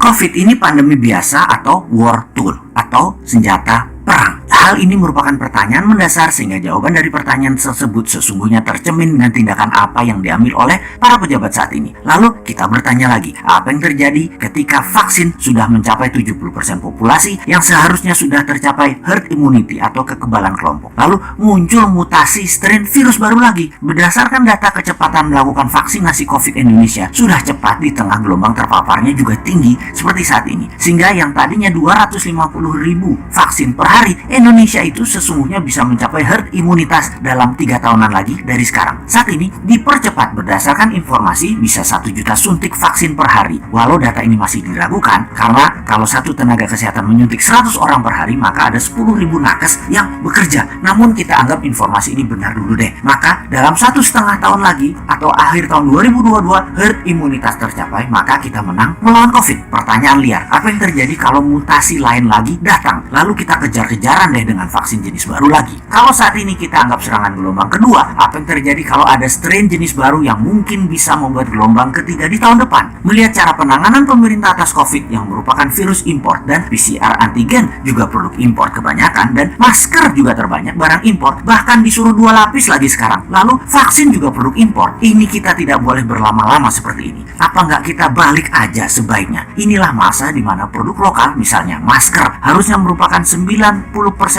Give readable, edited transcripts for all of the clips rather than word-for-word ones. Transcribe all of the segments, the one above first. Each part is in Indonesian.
COVID ini pandemi biasa atau war tool atau senjata perang? Hal ini merupakan pertanyaan mendasar sehingga jawaban dari pertanyaan tersebut sesungguhnya tercermin dengan tindakan apa yang diambil oleh para pejabat saat ini. Lalu kita bertanya lagi, apa yang terjadi ketika vaksin sudah mencapai 70% populasi yang seharusnya sudah tercapai herd immunity atau kekebalan kelompok. Lalu muncul mutasi strain virus baru lagi. Berdasarkan data kecepatan melakukan vaksinasi COVID Indonesia sudah cepat di tengah gelombang terpaparnya juga tinggi seperti saat ini. Sehingga yang tadinya 250.000 vaksin per hari, Indonesia itu sesungguhnya bisa mencapai herd imunitas dalam 3 tahunan lagi dari sekarang. Saat ini dipercepat berdasarkan informasi bisa 1 juta suntik vaksin per hari. Walau data ini masih diragukan karena kalau satu tenaga kesehatan menyuntik 100 orang per hari maka ada 10.000 nakes yang bekerja. Namun kita anggap informasi ini benar dulu deh. Maka dalam 1,5 tahun lagi atau akhir tahun 2022 herd imunitas tercapai maka kita menang melawan COVID. Pertanyaan liar, apa yang terjadi kalau mutasi lain lagi datang? Lalu kita kejar-kejaran deh dengan vaksin jenis baru lagi. Kalau saat ini kita anggap serangan gelombang kedua, apa yang terjadi kalau ada strain jenis baru yang mungkin bisa membuat gelombang ketiga di tahun depan? Melihat cara penanganan pemerintah atas COVID yang merupakan virus impor dan PCR antigen juga produk impor kebanyakan dan masker juga terbanyak barang impor, bahkan disuruh 2 lapis lagi sekarang. Lalu vaksin juga produk impor. Ini kita tidak boleh berlama-lama seperti ini. Apa nggak kita balik aja sebaiknya? Inilah masa di mana produk lokal, misalnya masker, harusnya merupakan 90%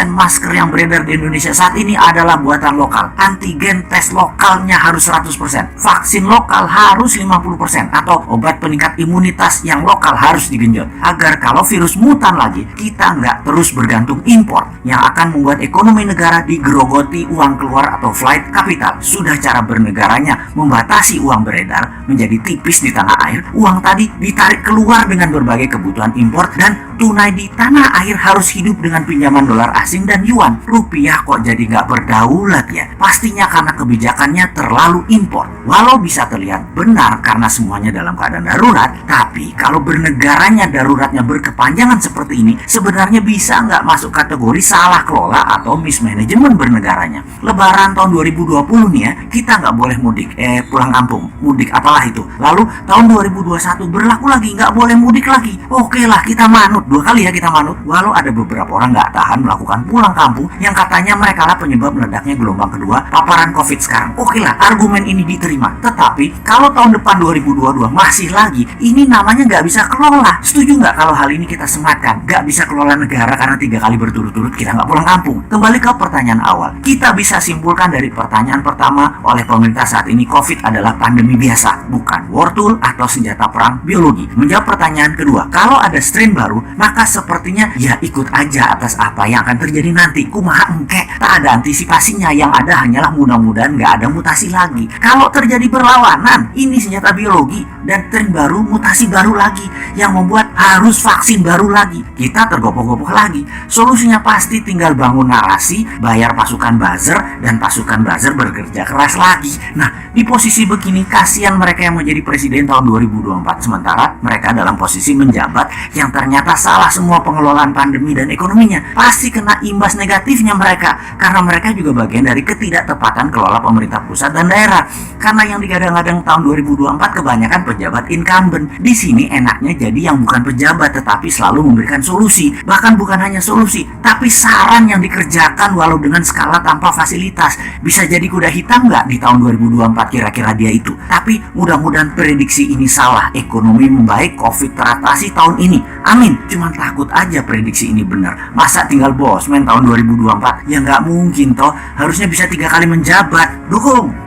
masker yang beredar di Indonesia saat ini adalah buatan lokal. Antigen tes lokalnya harus 100%. Vaksin lokal harus 50%. Atau obat peningkat imunitas yang lokal harus digenjot. Agar kalau virus mutan lagi, kita nggak terus bergantung impor yang akan membuat ekonomi negara digerogoti uang keluar atau flight capital. Sudah cara bernegaranya membatasi uang beredar menjadi tipis di tanah air. Uang tadi ditarik keluar dengan berbagai kebutuhan impor dan tunai di tanah air harus hidup dengan pinjaman dolar asing dan yuan. Rupiah kok jadi nggak berdaulat ya? Pastinya karena kebijakannya terlalu impor. Walau bisa terlihat benar karena semuanya dalam keadaan darurat, tapi kalau bernegaranya daruratnya berkepanjangan seperti ini, sebenarnya bisa nggak masuk kategori salah kelola atau mismanagement bernegaranya. Lebaran tahun 2020 nih ya, kita nggak boleh mudik, pulang kampung, mudik apalah itu. Lalu tahun 2021 berlaku lagi, nggak boleh mudik lagi. Oke lah, kita manut 2 kali ya kita manut. Walau ada beberapa orang nggak tahan melakukan pulang kampung yang katanya mereka lah penyebab meledaknya gelombang kedua paparan COVID sekarang. Oke lah, argumen ini diterima. Tetapi kalau tahun depan 2022 masih lagi, ini namanya nggak bisa kelola. Setuju nggak kalau hal ini kita sematkan? Nggak bisa kelola negara karena 3 kali berturut-turut kita nggak pulang kampung. Kembali ke pertanyaan awal. Kita bisa simpulkan dari pertanyaan pertama oleh pemerintah saat ini, COVID adalah pandemi biasa, bukan war tool atau senjata perang biologi. Menjawab pertanyaan kedua, kalau ada strain baru, maka sepertinya ya ikut aja atas apa yang akan terjadi nanti. Kumaha engke, tak ada antisipasinya, yang ada hanyalah mudah-mudahan nggak ada mutasi lagi. Kalau terjadi berlawanan, ini senjata biologi dan tren baru, mutasi baru lagi yang membuat harus vaksin baru lagi. Kita tergopoh-gopoh lagi. Solusinya pasti tinggal bangun narasi, bayar pasukan buzzer, dan pasukan buzzer bekerja keras lagi. Nah, di posisi begini kasihan mereka yang menjadi presiden tahun 2024 sementara mereka dalam posisi menjabat yang ternyata salah semua pengelolaan pandemi dan ekonominya. Pasti kena imbas negatifnya mereka karena mereka juga bagian dari ketidaktepatan kelola pemerintah pusat dan daerah. Karena yang digadang-gadang tahun 2024 kebanyakan pejabat incumbent. Di sini enaknya jadi yang bukan pejabat tetapi selalu memberikan solusi. Bahkan bukan hanya solusi, tapi saran yang dikerjakan walau dengan skala tanpa fasilitas. Bisa jadi kuda hitam nggak di tahun 2024 kira-kira dia itu. Tapi mudah-mudahan prediksi ini salah. Ekonomi membaik, COVID teratasi tahun ini. Amin. Cuman takut aja prediksi ini benar. Masa tinggal bosman tahun 2024? Ya nggak mungkin toh. Harusnya bisa 3 kali menjabat. Dukung.